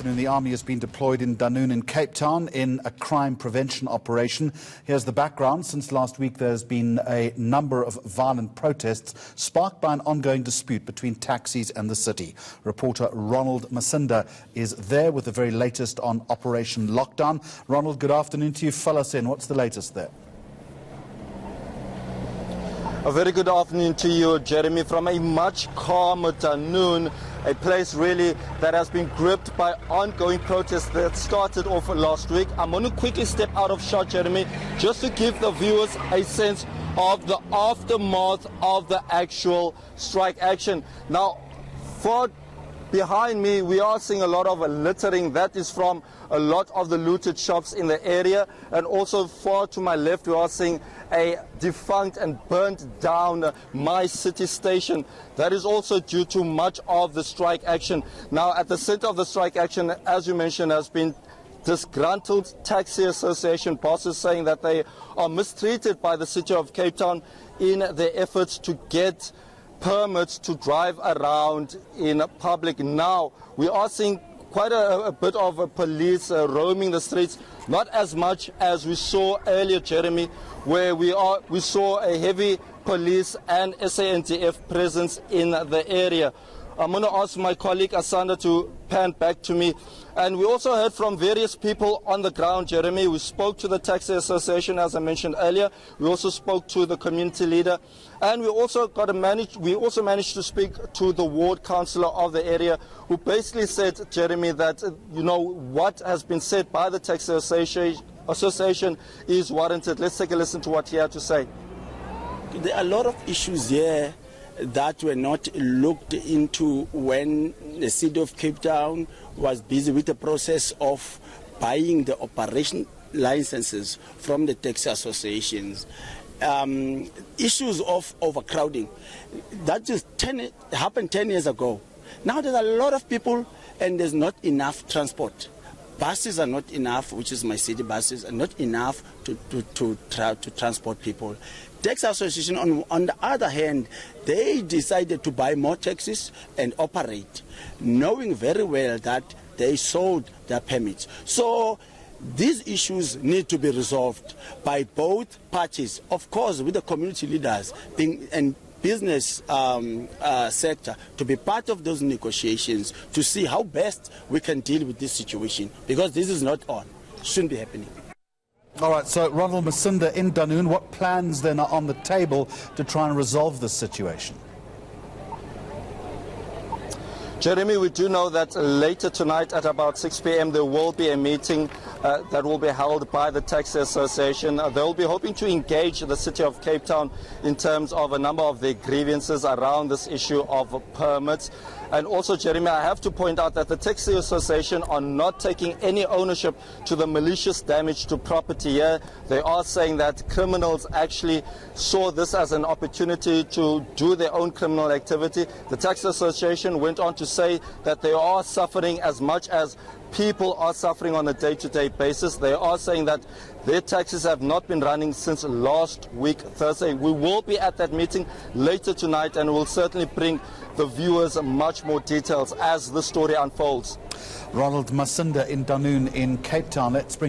The army has been deployed in Dunoon in Cape Town in a crime prevention operation. Here's the background. Since last week, there's been a number of violent protests sparked by an ongoing dispute between taxis and the city. Reporter Ronald Masinda is there with the very latest on Operation Lockdown. Ronald, good afternoon to you. Fill us in. What's the latest there? A very good afternoon to you, Jeremy, from a much calmer Dunoon, a place really that has been gripped by ongoing protests that started off last week. I'm going to quickly step out of shot, Jeremy, just to give the viewers a sense of the aftermath of the actual strike action. Now, behind me, we are seeing a lot of littering. That is from a lot of the looted shops in the area. And also far to my left, we are seeing a defunct and burnt down My City station. That is also due to much of the strike action. Now, at the center of the strike action, as you mentioned, has been disgruntled taxi association bosses saying that they are mistreated by the city of Cape Town in their efforts to get permits to drive around in public. Now, we are seeing quite a bit of police roaming the streets, not as much as we saw earlier, Jeremy, where we saw a heavy police and SANDF presence in the area. I'm going to ask my colleague Asanda to pan back to me. And we also heard from various people on the ground, Jeremy. We spoke to the Taxi Association, as I mentioned earlier. We also spoke to the community leader. And we also managed to speak to the ward councillor of the area, who basically said, Jeremy, that, what has been said by the Taxi Association is warranted. Let's take a listen to what he had to say. There are a lot of issues here that were not looked into when the city of Cape Town was busy with the process of buying the operation licenses from the taxi associations. Issues of overcrowding, that just happened 10 years ago. Now there's a lot of people and there's not enough transport. Buses are not enough, which is My City buses, are not enough to transport people. Taxi Association, on the other hand, they decided to buy more taxis and operate, knowing very well that they sold their permits. So these issues need to be resolved by both parties, of course, with the community leaders and business sector to be part of those negotiations to see how best we can deal with this situation, because this is not on, shouldn't be happening. All right, so Ronald Masinda in Dunoon, what plans then are on the table to try and resolve this situation? Jeremy, we do know that later tonight at about 6 p.m. there will be a meeting that will be held by the Taxi Association. They'll be hoping to engage the city of Cape Town in terms of a number of their grievances around this issue of permits. And also, Jeremy, I have to point out that the Taxi Association are not taking any ownership to the malicious damage to property here. They are saying that criminals actually saw this as an opportunity to do their own criminal activity. The Taxi Association went on to say that they are suffering as much as people are suffering on a day-to-day basis. They are saying that their taxis have not been running since last week, Thursday. We will be at that meeting later tonight and we'll certainly bring the viewers much more details as the story unfolds. Ronald Masinda in Dunoon in Cape Town. Let's bring